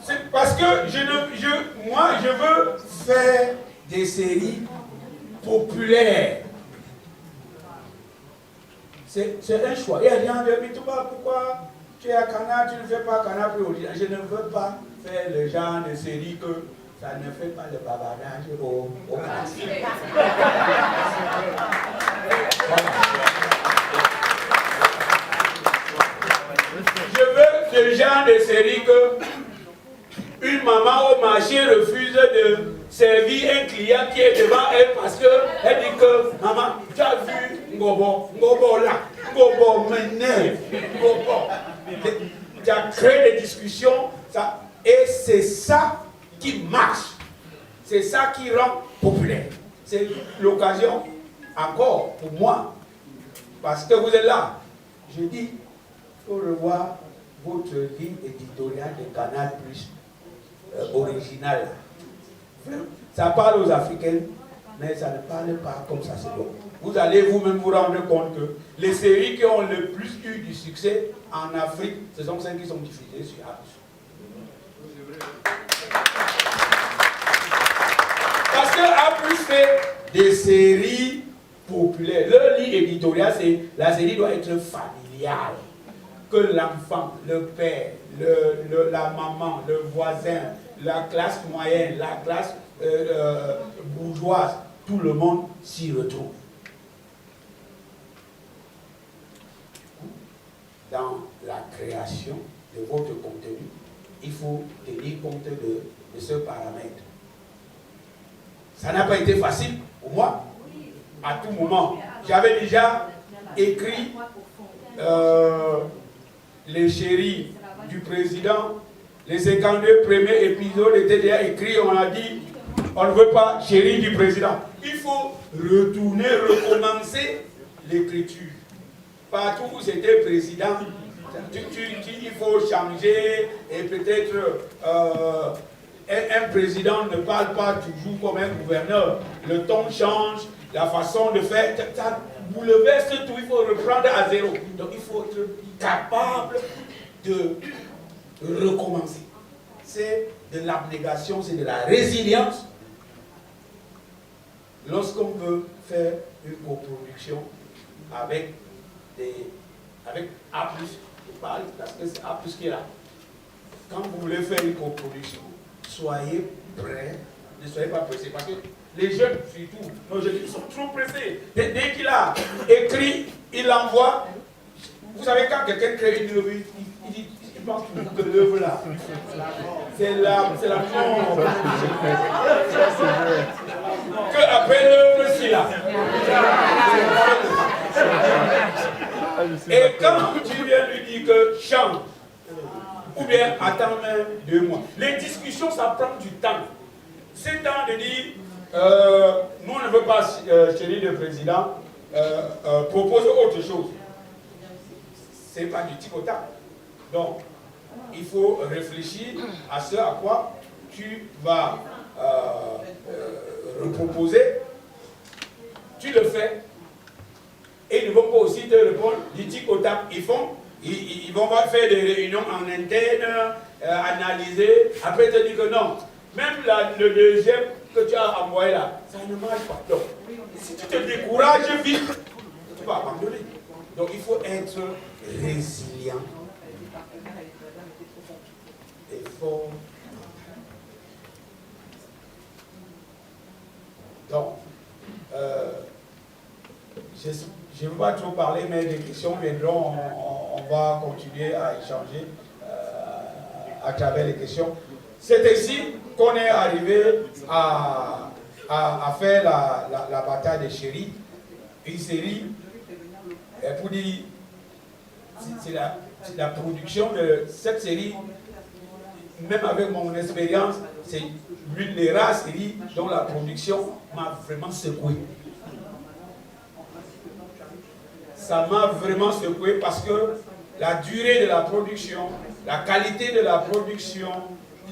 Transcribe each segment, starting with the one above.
C'est parce que moi, je veux faire des séries populaires. C'est un choix. Il y a des gens qui disent, pourquoi tu es à Canal, tu ne fais pas Canal plus original. Je ne veux pas faire le genre de série que ça ne fait pas le bavardage au quartier. Je veux le genre de série que une maman au marché refuse de servir un client qui est devant elle parce qu'elle dit que maman, tu as vu Ngobo là, Ngobo m'énerve, Ngobo. Tu as créé des discussions, ça, et c'est ça qui marche, c'est ça qui rend populaire. C'est l'occasion encore pour moi, parce que vous êtes là. Je dis, il faut revoir votre ligne éditoriale de Canal Plus. Original. Ça parle aux Africains, mais ça ne parle pas comme ça se doit. Vous allez vous-même vous rendre compte que les séries qui ont le plus eu du succès en Afrique, ce sont celles qui sont diffusées sur A+. Parce que A+ fait des séries populaires. Leur ligne éditoriale, c'est la série doit être familiale. Que l'enfant, le père, la maman, le voisin, la classe moyenne, la classe bourgeoise, tout le monde s'y retrouve. Dans la création de votre contenu, il faut tenir compte de ce paramètre. Ça n'a pas été facile pour moi. À tout moment, j'avais déjà écrit les chéris du président, les 52 premiers épisodes étaient déjà écrits, on a dit, on ne veut pas chéris du président. Il faut retourner, recommencer l'écriture. Partout où c'était président, il faut changer et peut-être un président ne parle pas toujours comme un gouverneur. Le ton change, la façon de faire, ça bouleverse tout, il faut reprendre à zéro. Donc il faut être capable de recommencer. C'est de l'abnégation, c'est de la résilience. Lorsqu'on veut faire une coproduction avec A+, je parle parce que c'est A+, qui est là. Quand vous voulez faire une coproduction, soyez prêts, ne soyez pas pressés, parce que les jeunes, surtout, nos jeunes, ils sont trop pressés. Dès qu'il a écrit, il l'envoie. Vous savez, quand quelqu'un crée une œuvre, il pense que l'œuvre là, c'est la mort. Que après l'œuvre, c'est là. Et quand tu viens lui dire que chante, ou bien attends même 2 mois, les discussions, ça prend du temps. C'est temps de dire, nous on ne veut pas, chéri le président, propose autre chose. C'est pas du tic au tac. Donc, il faut réfléchir à ce à quoi tu vas reproposer. Tu le fais. Et ils ne vont pas aussi te répondre du tic au tac. Ils vont faire des réunions en interne, analyser. Après, te dire que non. Même le deuxième que tu as envoyé là, ça ne marche pas. Donc, si tu te décourages vite, tu vas abandonner. Donc, il faut être résilient et fort. Donc, je ne veux pas trop parler, mais les questions viendront, on va continuer à échanger à travers les questions. C'est ici qu'on est arrivé à faire la bataille des chéris, une série, pour dire, c'est la production de cette série, même avec mon expérience, c'est l'une des rares séries dont la production m'a vraiment secoué. Ça m'a vraiment secoué parce que la durée de la production, la qualité de la production,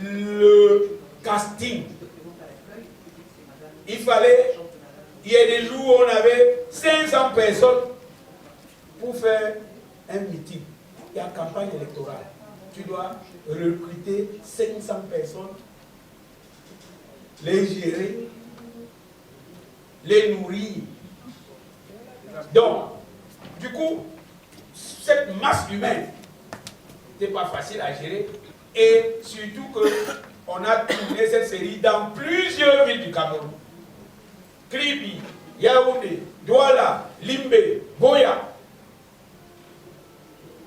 le casting. Il y a des jours où on avait 500 personnes pour faire un meeting. Il y a campagne électorale. Tu dois recruter 500 personnes, les gérer, les nourrir. Donc, du coup, cette masse humaine n'est pas facile à gérer. Et surtout qu'on a tourné cette série dans plusieurs villes du Cameroun. Kribi, Yaoundé, Douala, Limbe, Boya.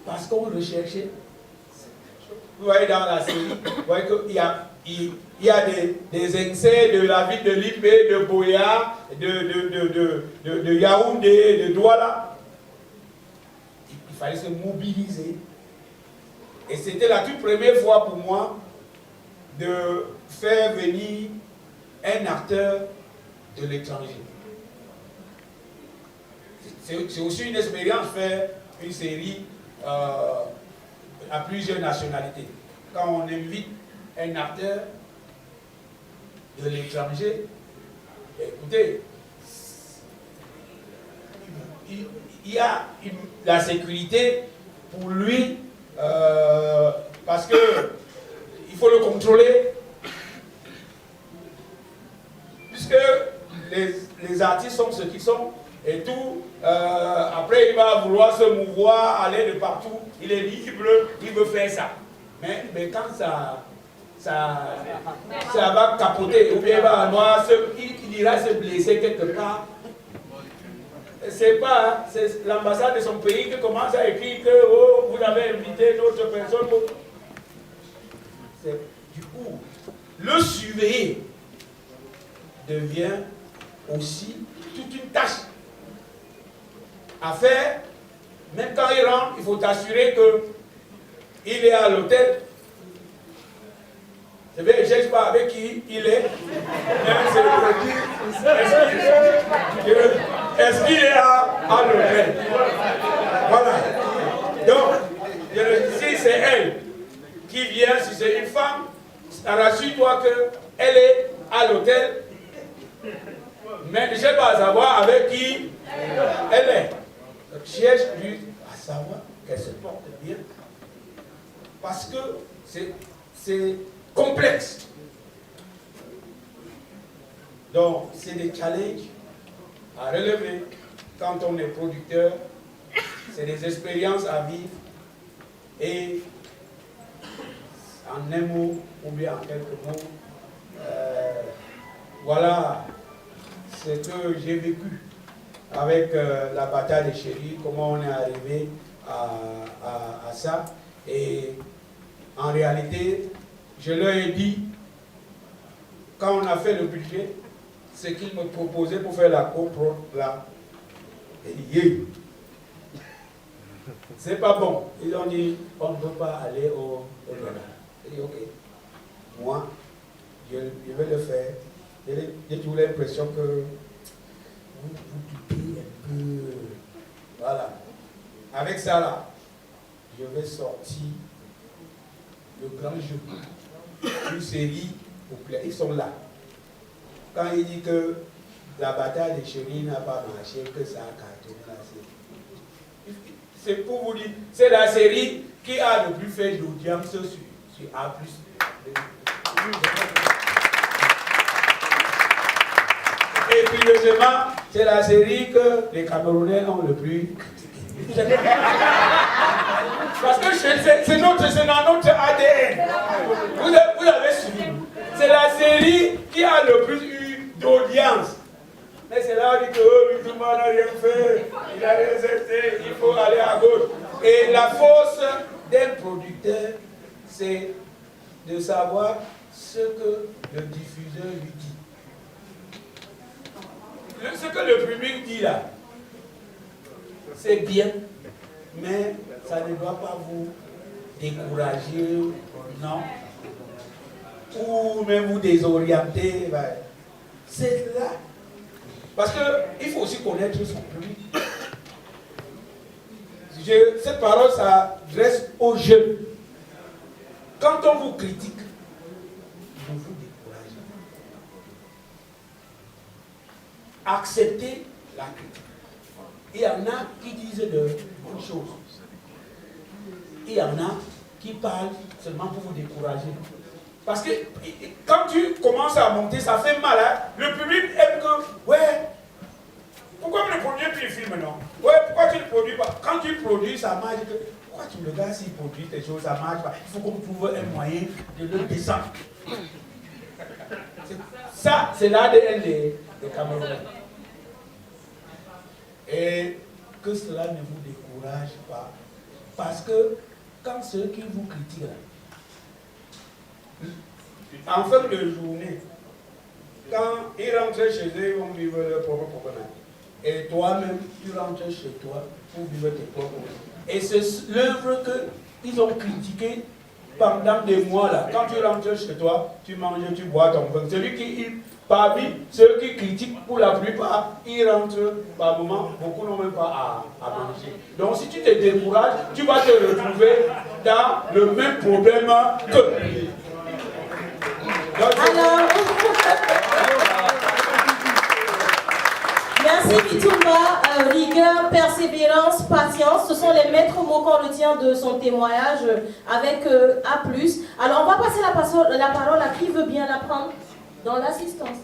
Parce qu'on recherchait. Vous voyez dans la série, vous voyez qu'il y a des excès de la ville de Limbe, de Boya, de Yaoundé, de Douala. Il fallait se mobiliser. Et c'était la toute première fois pour moi de faire venir un acteur de l'étranger. C'est aussi une expérience faire une série à plusieurs nationalités. Quand on invite un acteur de l'étranger, écoutez, il y a la sécurité pour lui, parce que il faut le contrôler, puisque les artistes sont ce qu'ils sont et tout. Après, il va vouloir se mouvoir, aller de partout. Il est libre, il veut faire ça. Mais quand ça va capoter, ou bien il ira se blesser quelque part. C'est pas c'est l'ambassade de son pays qui commence à écrire que oh, vous avez invité d'autres personnes. Du coup, le surveiller devient aussi toute une tâche à faire. Même quand il rentre, il faut t'assurer qu'il est à l'hôtel. Je ne cherche pas avec qui il est. Est-ce qu'il est à l'hôtel? Voilà. Donc, si c'est elle qui vient, si c'est une femme, rassure-toi qu'elle est à l'hôtel. Mais je ne sais pas savoir avec qui elle est. Donc, cherche lui à savoir qu'elle se porte bien. Parce que c'est complexe. Donc, c'est des challenges à relever quand on est producteur. C'est des expériences à vivre. Et en un mot, ou bien en quelques mots, voilà ce que j'ai vécu avec la bataille des chéris, comment on est arrivé à ça. Et en réalité, je leur ai dit, quand on a fait le budget, ce qu'ils me proposaient pour faire la copro, là, c'est pas bon. Ils ont dit, on ne peut pas aller au Ghana. J'ai dit, ok, moi, je vais le faire. J'ai toujours l'impression que vous doutez un peu. Voilà. Avec ça, là, je vais sortir le grand jeu. Une série populaire. Ils sont là. Quand il dit que la bataille des chéris n'a pas marché, que ça a cartonné la série. C'est pour vous dire, c'est la série qui a le plus fait d'audience sur A+. Et curieusement, c'est la série que les Camerounais ont le plus. Parce que c'est dans notre ADN. Vous avez suivi. C'est la série qui a le plus eu d'audience. Mais c'est là où on dit que tout le monde n'a rien fait, il a rien fait, il faut aller à gauche. Et la force d'un producteur, c'est de savoir ce que le diffuseur lui dit. Ce que le public dit là, c'est bien, mais ça ne doit pas vous décourager, non, ou même vous désorienter. C'est là. Parce qu'il faut aussi connaître son public. Cette parole s'adresse aux jeunes. Quand on vous critique, ne vous découragez pas. Acceptez la critique. Il y en a qui disent de bonnes choses. Il y en a qui parlent seulement pour vous décourager. Parce que quand tu commences à monter, ça fait mal. Hein? Le public aime que, ouais, pourquoi vous ne produisez plus de films, non? Ouais, pourquoi tu ne produis pas? Quand tu produis, ça marche. Pourquoi tu le gars, s'il produit des choses, ça marche pas? Il faut qu'on trouve un moyen de le descendre. Ça, c'est l'ADN des Camerounais. Et que cela ne vous décourage pas. Parce que quand ceux qui vous critiquent, en fin de journée, quand ils rentrent chez eux, ils vont vivre leurs propres problèmes. Et toi-même, tu rentres chez toi pour vivre tes propres problèmes. Et c'est l'œuvre qu'ils ont critiquée pendant des mois là. Quand tu rentres chez toi, tu manges, tu bois ton vin. Celui qui, parmi ceux qui critiquent, pour la plupart, ils rentrent par moment, beaucoup n'ont même pas à manger. Donc si tu te décourages, tu vas te retrouver dans le même problème que... Alors, merci Bitumba, rigueur, persévérance, patience, ce sont les maîtres mots qu'on retient de son témoignage avec A+. Alors on va passer la parole à qui veut bien la prendre dans l'assistance.